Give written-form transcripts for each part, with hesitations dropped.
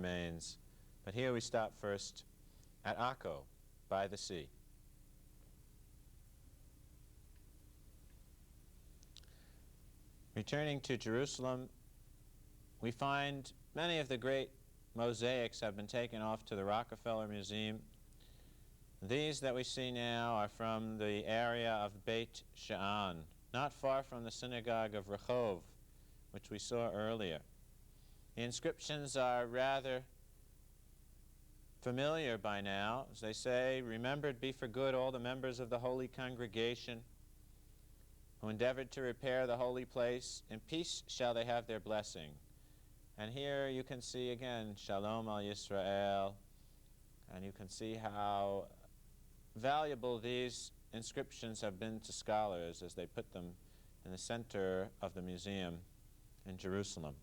remains. But here we stop first at Akko, by the sea. Returning to Jerusalem, we find many of the great mosaics have been taken off to the Rockefeller Museum. These that we see now are from the area of Beit Sha'an, not far from the synagogue of Rehov, which we saw earlier. The inscriptions are rather familiar by now. As they say, "Remembered be for good all the members of the holy congregation who endeavored to repair the holy place. In peace shall they have their blessing." And here you can see again, Shalom al Yisrael, and you can see how valuable these inscriptions have been to scholars as they put them in the center of the museum in Jerusalem.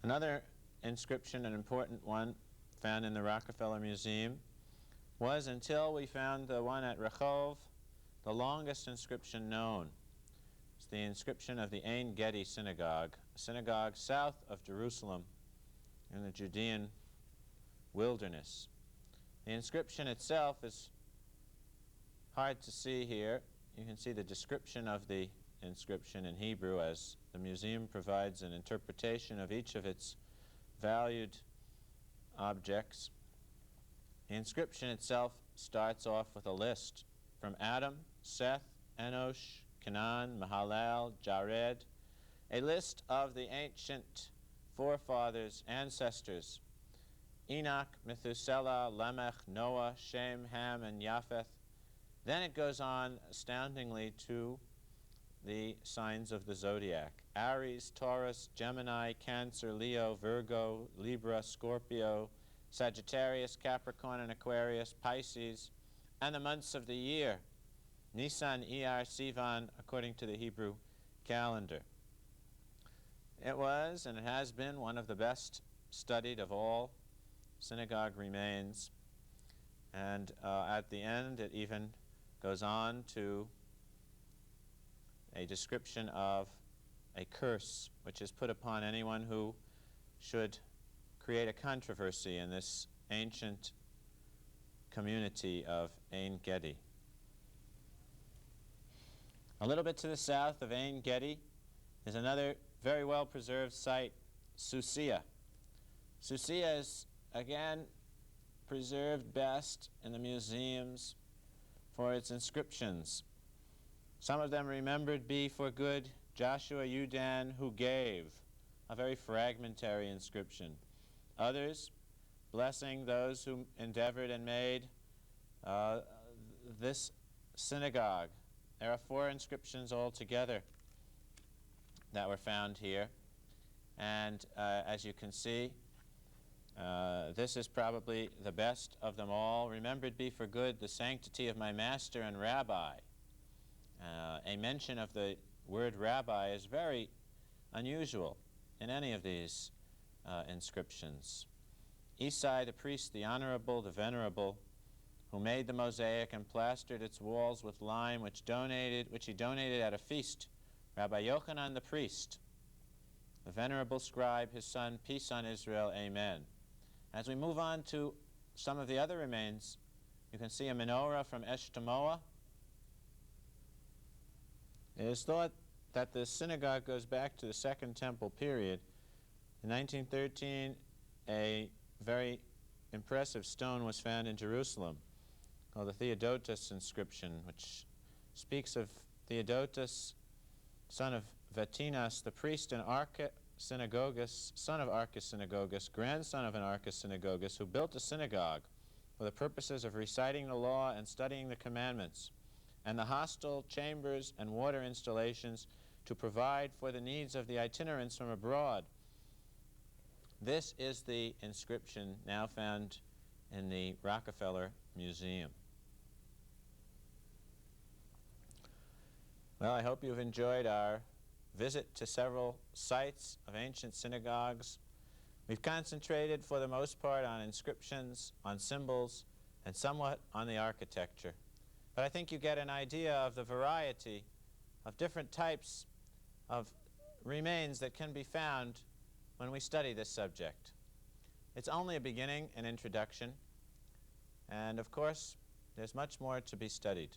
Another inscription, an important one, found in the Rockefeller Museum, was, until we found the one at Rehov, the longest inscription known. It's the inscription of the Ein Gedi Synagogue, a synagogue south of Jerusalem in the Judean wilderness. The inscription itself is hard to see here. You can see the description of the inscription in Hebrew as the museum provides an interpretation of each of its valued objects. The inscription itself starts off with a list from Adam, Seth, Enosh, Canaan, Mahalalel, Jared, a list of the ancient forefathers, ancestors, Enoch, Methuselah, Lamech, Noah, Shem, Ham, and Japheth. Then it goes on astoundingly to the signs of the zodiac: Aries, Taurus, Gemini, Cancer, Leo, Virgo, Libra, Scorpio, Sagittarius, Capricorn, and Aquarius, Pisces, and the months of the year: Nisan, Iyar, Sivan, according to the Hebrew calendar. It was, and it has been, one of the best studied of all synagogue remains. And at the end, it even goes on to a description of a curse which is put upon anyone who should create a controversy in this ancient community of Ein Gedi. A little bit to the south of Ein Gedi is another very well-preserved site, Susia. Susia is, again, preserved best in the museums for its inscriptions. Some of them remembered be for good Joshua Udan, who gave, a very fragmentary inscription. Others blessing those who endeavored and made this synagogue. There are 4 inscriptions altogether that were found here. And as you can see, this is probably the best of them all. Remembered be for good the sanctity of my master and rabbi. A mention of the word rabbi is very unusual in any of these inscriptions. Esai, the priest, the honorable, the venerable, who made the mosaic and plastered its walls with lime, which he donated at a feast. Rabbi Yochanan, the priest, the venerable scribe, his son, peace on Israel, amen. As we move on to some of the other remains, you can see a menorah from Eshtemoa. It is thought that the synagogue goes back to the Second Temple period. In 1913, a very impressive stone was found in Jerusalem called the Theodotus inscription, which speaks of Theodotus, son of Vatinas, the priest and Synagogus, son of Archus Synagogus, grandson of an Archus Synagogus, who built a synagogue for the purposes of reciting the law and studying the commandments, and the hostel, chambers, and water installations to provide for the needs of the itinerants from abroad. This is the inscription now found in the Rockefeller Museum. Well, I hope you've enjoyed our visit to several sites of ancient synagogues. We've concentrated for the most part on inscriptions, on symbols, and somewhat on the architecture. But I think you get an idea of the variety of different types of remains that can be found when we study this subject. It's only a beginning, an introduction, and of course there's much more to be studied,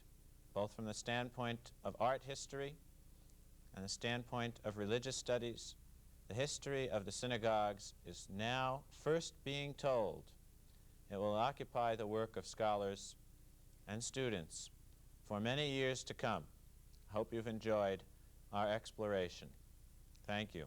both from the standpoint of art history and the standpoint of religious studies. The history of the synagogues is now first being told. It will occupy the work of scholars and students for many years to come. I hope you've enjoyed our exploration. Thank you.